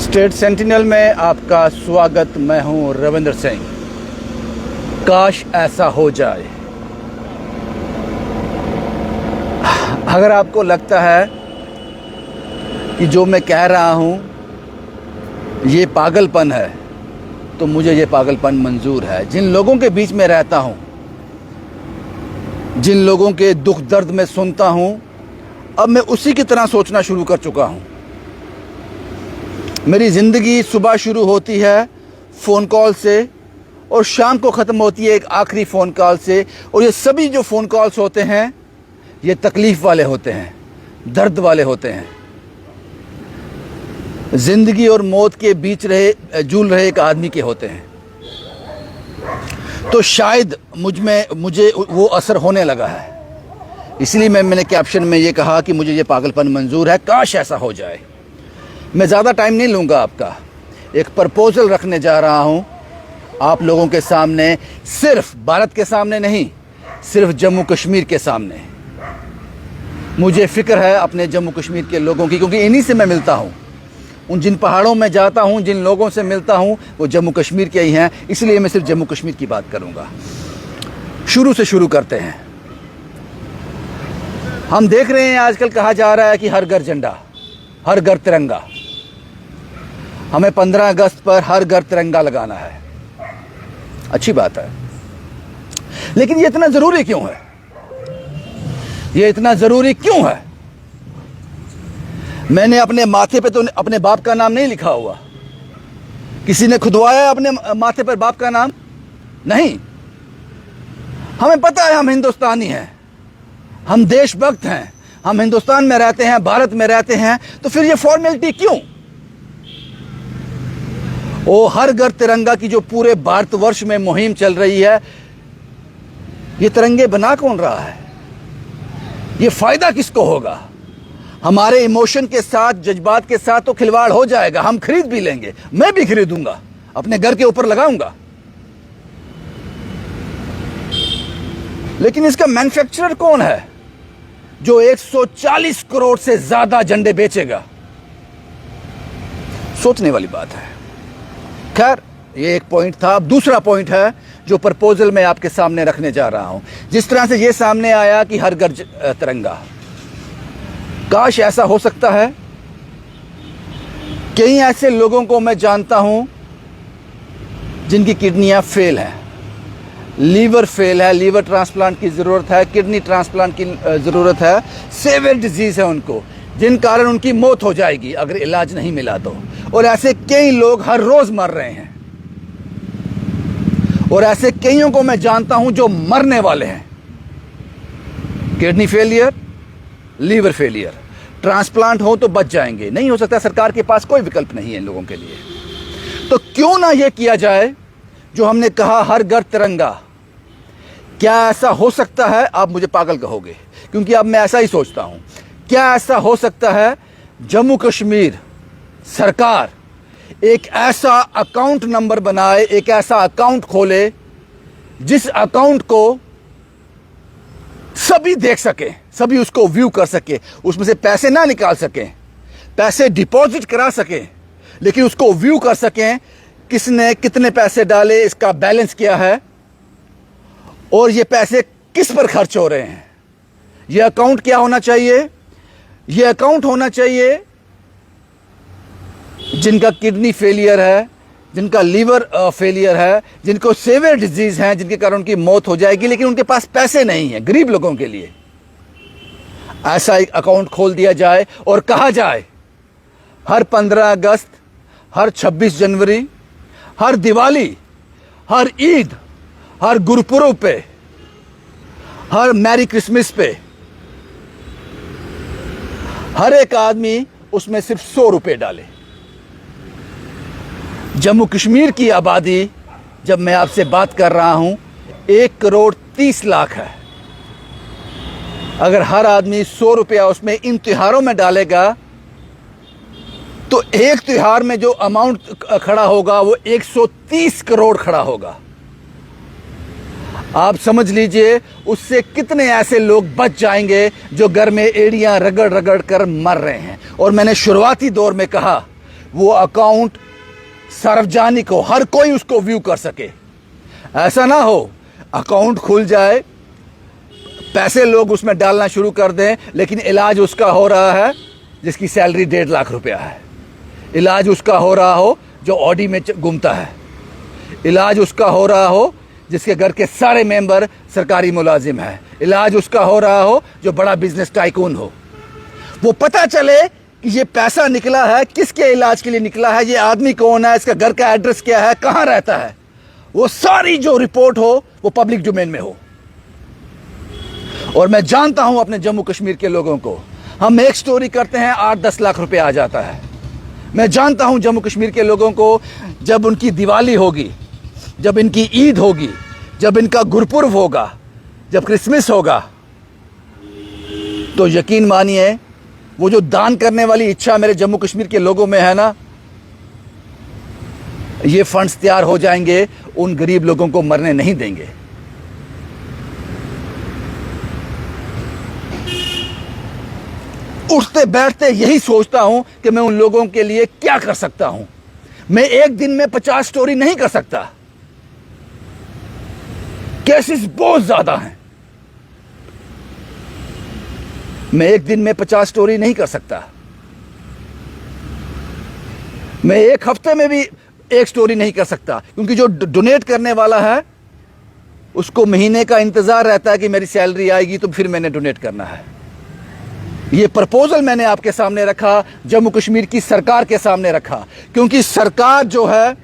State sentinel में आपका स्वागत। मैं हूं रविंद्र सिंह। काश ऐसा हो जाए। अगर आपको लगता है कि जो मैं कह रहा हूं ये पागलपन है तो मुझे ये पागलपन मंजूर है। जिन लोगों के बीच में रहता हूं, जिन लोगों के दुख दर्द में सुनता हूं, अब मैं उसी की तरह सोचना शुरू कर चुका हूं। मेरी ज़िंदगी सुबह शुरू होती है फ़ोन कॉल से और शाम को ख़त्म होती है एक आखिरी फ़ोन कॉल से। और ये सभी जो फ़ोन कॉल्स होते हैं ये तकलीफ़ वाले होते हैं, दर्द वाले होते हैं। ज़िंदगी और मौत के बीच झूल रहे एक आदमी के होते हैं। तो शायद मुझे वो असर होने लगा है। इसलिए मैंने कैप्शन में ये कहा कि मुझे ये पागलपन मंजूर है, काश ऐसा हो जाए। मैं ज़्यादा टाइम नहीं लूँगा आपका। एक प्रपोज़ल रखने जा रहा हूँ आप लोगों के सामने, सिर्फ भारत के सामने नहीं, सिर्फ जम्मू कश्मीर के सामने। मुझे फ़िक्र है अपने जम्मू कश्मीर के लोगों की, क्योंकि इन्हीं से मैं मिलता हूँ। उन जिन पहाड़ों में जाता हूँ, जिन लोगों से मिलता हूँ, वो जम्मू कश्मीर के ही हैं। इसलिए मैं सिर्फ जम्मू कश्मीर की बात करूँगा। शुरू से शुरू करते हैं। हम देख रहे हैं आजकल कहा जा रहा है कि हर घर झंडा, हर घर तिरंगा। हमें 15 अगस्त पर हर घर तिरंगा लगाना है। अच्छी बात है, लेकिन ये इतना ज़रूरी क्यों है? ये इतना ज़रूरी क्यों है? मैंने अपने माथे पे तो अपने बाप का नाम नहीं लिखा हुआ। किसी ने खुदवाया अपने माथे पर बाप का नाम? नहीं। हमें पता है हम हिंदुस्तानी हैं, हम देशभक्त हैं, हम हिंदुस्तान में रहते हैं, भारत में रहते हैं। तो फिर ये फॉर्मेलिटी क्यों? वो हर घर तिरंगा की जो पूरे भारतवर्ष में मुहिम चल रही है, ये तिरंगे बना कौन रहा है? ये फायदा किसको होगा? हमारे इमोशन के साथ, जज्बात के साथ तो खिलवाड़ हो जाएगा। हम खरीद भी लेंगे, मैं भी खरीदूंगा, अपने घर के ऊपर लगाऊंगा। लेकिन इसका मैन्युफैक्चरर कौन है जो 140 करोड़ से ज्यादा झंडे बेचेगा? सोचने वाली बात है। खैर, ये एक पॉइंट था। अब दूसरा पॉइंट है जो प्रपोजल मैं आपके सामने रखने जा रहा हूं। जिस तरह से ये सामने आया कि हर घर तिरंगा, काश ऐसा हो सकता है। कई ऐसे लोगों को मैं जानता हूं जिनकी किडनियां फेल हैं, लीवर फेल है, लीवर ट्रांसप्लांट की ज़रूरत है, किडनी ट्रांसप्लांट की ज़रूरत है, सेवियर डिजीज़ है उनको, जिन कारण उनकी मौत हो जाएगी अगर इलाज नहीं मिला तो। और ऐसे कई लोग हर रोज़ मर रहे हैं। और ऐसे कईयों को मैं जानता हूं जो मरने वाले हैं। Kidney failure, liver failure, transplant हो तो बच जाएंगे, नहीं हो सकता। सरकार के पास कोई विकल्प नहीं है इन लोगों के लिए। तो क्यों ना यह किया जाए जो हमने कहा, हर घर तिरंगा। क्या ऐसा हो सकता है? आप मुझे पागल कहोगे, क्योंकि अब मैं ऐसा ही सोचता हूं। क्या ऐसा हो सकता है जम्मू कश्मीर सरकार एक ऐसा अकाउंट नंबर बनाए, एक ऐसा अकाउंट खोले जिस अकाउंट को सभी देख सके, सभी उसको व्यू कर सके, उसमें से पैसे ना निकाल सकें, पैसे डिपॉजिट करा सकें, लेकिन उसको व्यू कर सकें किसने कितने पैसे डाले, इसका बैलेंस क्या है और ये पैसे किस पर खर्च हो रहे हैं। ये अकाउंट क्या होना चाहिए? ये अकाउंट होना चाहिए जिनका किडनी फेलियर है, जिनका लीवर फेलियर है, जिनको सेवियर डिजीज है, जिनके कारण उनकी मौत हो जाएगी, लेकिन उनके पास पैसे नहीं है, गरीब लोगों के लिए। ऐसा एक अकाउंट खोल दिया जाए और कहा जाए हर 15 अगस्त, हर 26 जनवरी, हर दिवाली, हर ईद, हर गुरुपुरब पे, हर मैरी क्रिसमस पे, हर एक आदमी उसमें सिर्फ 100 रुपये डाले। जम्मू कश्मीर की आबादी, जब मैं आपसे बात कर रहा हूं, 1,30,00,000 है। अगर हर आदमी 100 रुपया उसमें इन त्योहारों में डालेगा तो एक त्योहार में जो अमाउंट खड़ा होगा वो 130 करोड़ खड़ा होगा। आप समझ लीजिए उससे कितने ऐसे लोग बच जाएंगे जो घर में एड़ियां रगड़ रगड़ कर मर रहे हैं। और मैंने शुरुआती दौर में कहा वो अकाउंट सार्वजनिक हो, हर कोई उसको व्यू कर सके। ऐसा ना हो अकाउंट खुल जाए, पैसे लोग उसमें डालना शुरू कर दें, लेकिन इलाज उसका हो रहा है जिसकी सैलरी 1.5 लाख रुपया है। इलाज उसका हो रहा हो जो ऑडी में घूमता है। इलाज उसका हो रहा हो जिसके घर के सारे मेंबर सरकारी मुलाजिम हैं। इलाज उसका हो रहा हो जो बड़ा बिजनेस टाइकून हो। वो पता चले कि ये पैसा निकला है किसके इलाज के लिए निकला है, ये आदमी कौन है, इसका घर का एड्रेस क्या है, कहाँ रहता है, वो सारी जो रिपोर्ट हो वो पब्लिक डोमेन में हो। और मैं जानता हूं अपने जम्मू कश्मीर के लोगों को, हम एक स्टोरी करते हैं 8-10 लाख रुपए आ जाता है। मैं जानता हूं जम्मू कश्मीर के लोगों को, जब उनकी दिवाली होगी, जब इनकी ईद होगी, जब इनका गुरपुर्व होगा, जब क्रिसमस होगा, तो यकीन मानिए वो जो दान करने वाली इच्छा मेरे जम्मू कश्मीर के लोगों में है ना, ये फंड्स तैयार हो जाएंगे, उन गरीब लोगों को मरने नहीं देंगे। उठते बैठते यही सोचता हूं कि मैं उन लोगों के लिए क्या कर सकता हूं। मैं एक दिन में 50 स्टोरी नहीं कर सकता, केसेस बहुत ज्यादा हैं। मैं एक दिन में 50 स्टोरी नहीं कर सकता। मैं एक हफ्ते में भी एक स्टोरी नहीं कर सकता, क्योंकि जो डोनेट करने वाला है उसको महीने का इंतजार रहता है कि मेरी सैलरी आएगी तो फिर मैंने डोनेट करना है। ये प्रपोजल मैंने आपके सामने रखा, जम्मू कश्मीर की सरकार के सामने रखा, क्योंकि सरकार जो है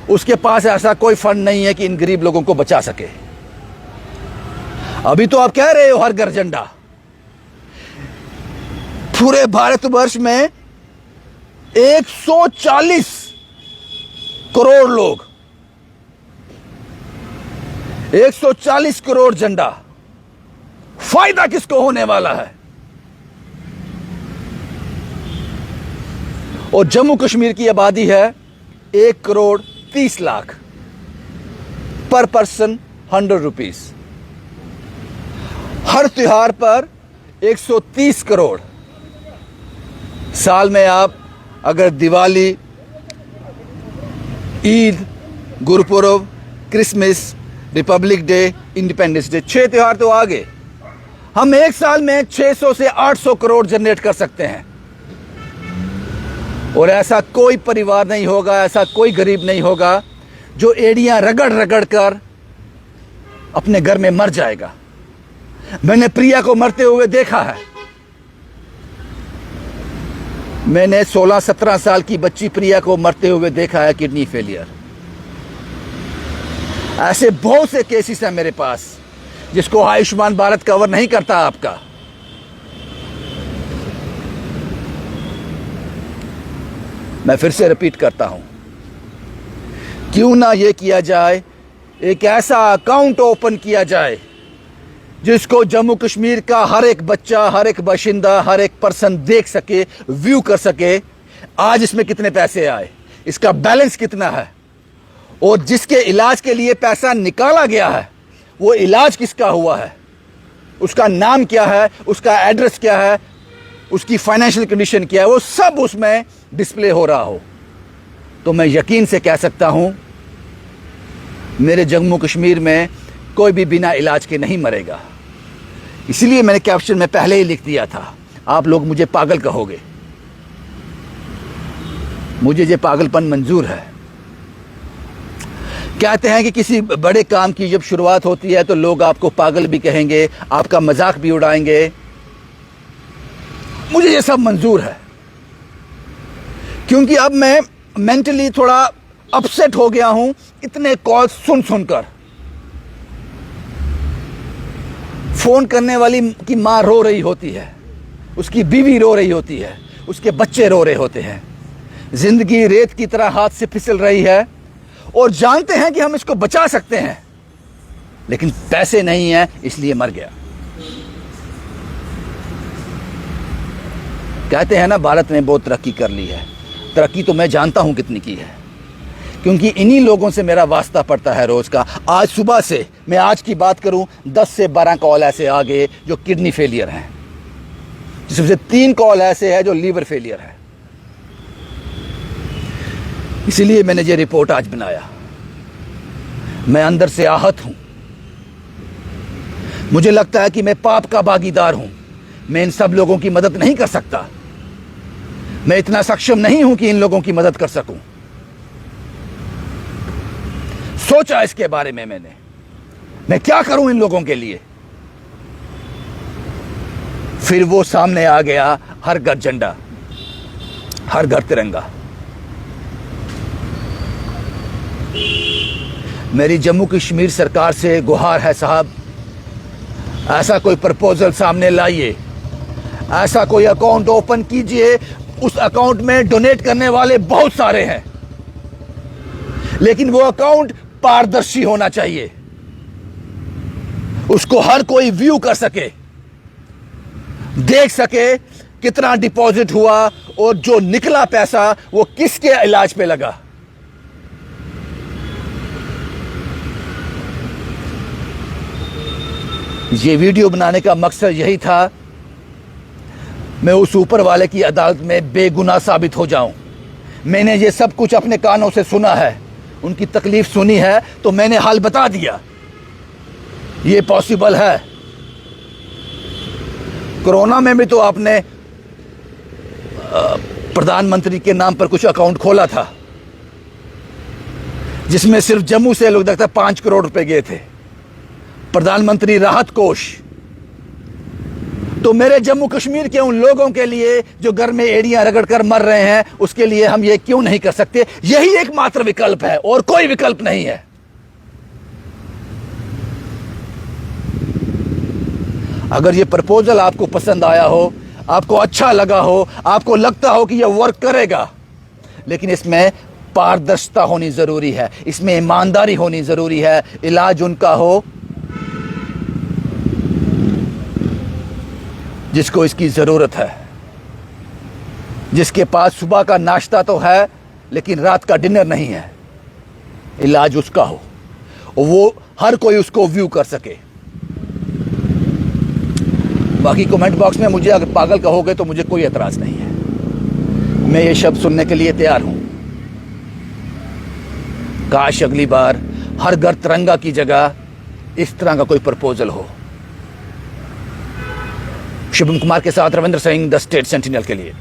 उसके पास ऐसा कोई फंड नहीं है कि इन गरीब लोगों को बचा सके। अभी तो आप कह रहे हो हर घर झंडा। पूरे भारतवर्ष में 140 करोड़ लोग, 140 करोड़ झंडा, फायदा किसको होने वाला है? और जम्मू कश्मीर की आबादी है 1 करोड़ 30 लाख, पर पर्सन 100 रुपीज। हर त्योहार पर 130 करोड़। साल में आप अगर Diwali, Eid, Gurpurab, Christmas, Republic day, independence day, 6 त्योहार तो आ गए। हम एक साल में 600 से 800 करोड़ जनरेट कर सकते हैं। और ऐसा कोई परिवार नहीं होगा, ऐसा कोई गरीब नहीं होगा जो एड़ियां रगड़ रगड़ कर अपने घर में मर जाएगा। मैंने प्रिया को मरते हुए देखा है। मैंने 16-17 साल की बच्ची प्रिया को मरते हुए देखा है, किडनी फेलियर। ऐसे बहुत से केसेस हैं मेरे पास जिसको आयुष्मान भारत कवर नहीं करता आपका। मैं फिर से रिपीट करता हूं, क्यों ना ये किया जाए, एक ऐसा अकाउंट ओपन किया जाए जिसको जम्मू कश्मीर का हर एक बच्चा, हर एक बाशिंदा, हर एक पर्सन देख सके, व्यू कर सके। आज इसमें कितने पैसे आए, इसका बैलेंस कितना है, और जिसके इलाज के लिए पैसा निकाला गया है वो इलाज किसका हुआ है, उसका नाम क्या है, उसका एड्रेस क्या है, उसकी फाइनेंशियल कंडीशन क्या है, वो सब उसमें डिस्प्ले हो रहा हो। तो मैं यकीन से कह सकता हूं मेरे जम्मू कश्मीर में कोई भी बिना इलाज के नहीं मरेगा। इसलिए मैंने कैप्शन में पहले ही लिख दिया था, आप लोग मुझे पागल कहोगे, मुझे ये पागलपन मंजूर है। कहते हैं कि किसी बड़े काम की जब शुरुआत होती है तो लोग आपको पागल भी कहेंगे, आपका मजाक भी उड़ाएंगे। मुझे ये सब मंजूर है, क्योंकि अब मैं मेंटली थोड़ा अपसेट हो गया हूं इतने कॉल सुन सुनकर। फोन करने वाली की मां रो रही होती है, उसकी बीवी रो रही होती है, उसके बच्चे रो रहे होते हैं। जिंदगी रेत की तरह हाथ से फिसल रही है और जानते हैं कि हम इसको बचा सकते हैं, लेकिन पैसे नहीं हैं इसलिए मर गया। कहते हैं ना भारत ने बहुत तरक्की कर ली है। तरक्की तो मैं जानता हूं कितनी की है, क्योंकि इन्हीं लोगों से मेरा वास्ता पड़ता है रोज का। आज सुबह से, मैं आज की बात करूं, 10 से 12 कॉल ऐसे आ गए जो किडनी फेलियर हैं, जिसमें से 3 कॉल ऐसे हैं जो लीवर फेलियर है। इसीलिए मैंने ये रिपोर्ट आज बनाया। मैं अंदर से आहत हूं। मुझे लगता है कि मैं पाप का भागीदार हूं। मैं इन सब लोगों की मदद नहीं कर सकता। मैं इतना सक्षम नहीं हूं कि इन लोगों की मदद कर सकूं। सोचा इसके बारे में मैंने, मैं क्या करूं इन लोगों के लिए। फिर वो सामने आ गया, हर घर झंडा, हर घर तिरंगा। मेरी जम्मू कश्मीर सरकार से गुहार है साहब, ऐसा कोई प्रपोजल सामने लाइए, ऐसा कोई अकाउंट ओपन कीजिए। उस अकाउंट में डोनेट करने वाले बहुत सारे हैं, लेकिन वो अकाउंट पारदर्शी होना चाहिए। उसको हर कोई व्यू कर सके, देख सके कितना डिपॉजिट हुआ और जो निकला पैसा वो किसके इलाज पे लगा। ये वीडियो बनाने का मकसद यही था, मैं उस ऊपर वाले की अदालत में बेगुनाह साबित हो जाऊं। मैंने ये सब कुछ अपने कानों से सुना है, उनकी तकलीफ सुनी है, तो मैंने हाल बता दिया। ये पॉसिबल है। कोरोना में भी तो आपने प्रधानमंत्री के नाम पर कुछ अकाउंट खोला था, जिसमें सिर्फ जम्मू से लोग लगता है 5 करोड़ रुपए गए थे, प्रधानमंत्री राहत कोष। तो मेरे जम्मू कश्मीर के उन लोगों के लिए जो घर में एड़ियां रगड़ कर मर रहे हैं, उसके लिए हम ये क्यों नहीं कर सकते? यही एकमात्र विकल्प है और कोई विकल्प नहीं है। अगर ये प्रपोजल आपको पसंद आया हो, आपको अच्छा लगा हो, आपको लगता हो कि ये वर्क करेगा, लेकिन इसमें पारदर्शिता होनी जरूरी है, इसमें ईमानदारी होनी जरूरी है। इलाज उनका हो जिसको इसकी जरूरत है, जिसके पास सुबह का नाश्ता तो है लेकिन रात का डिनर नहीं है। इलाज उसका हो और वो हर कोई उसको व्यू कर सके। बाकी कमेंट बॉक्स में मुझे अगर पागल कहोगे तो मुझे कोई एतराज नहीं है, मैं ये शब्द सुनने के लिए तैयार हूं। काश अगली बार हर घर तिरंगा की जगह इस तरह का कोई प्रपोजल हो। शुभम कुमार के साथ Ravindra Singh, the state sentinel के लिए।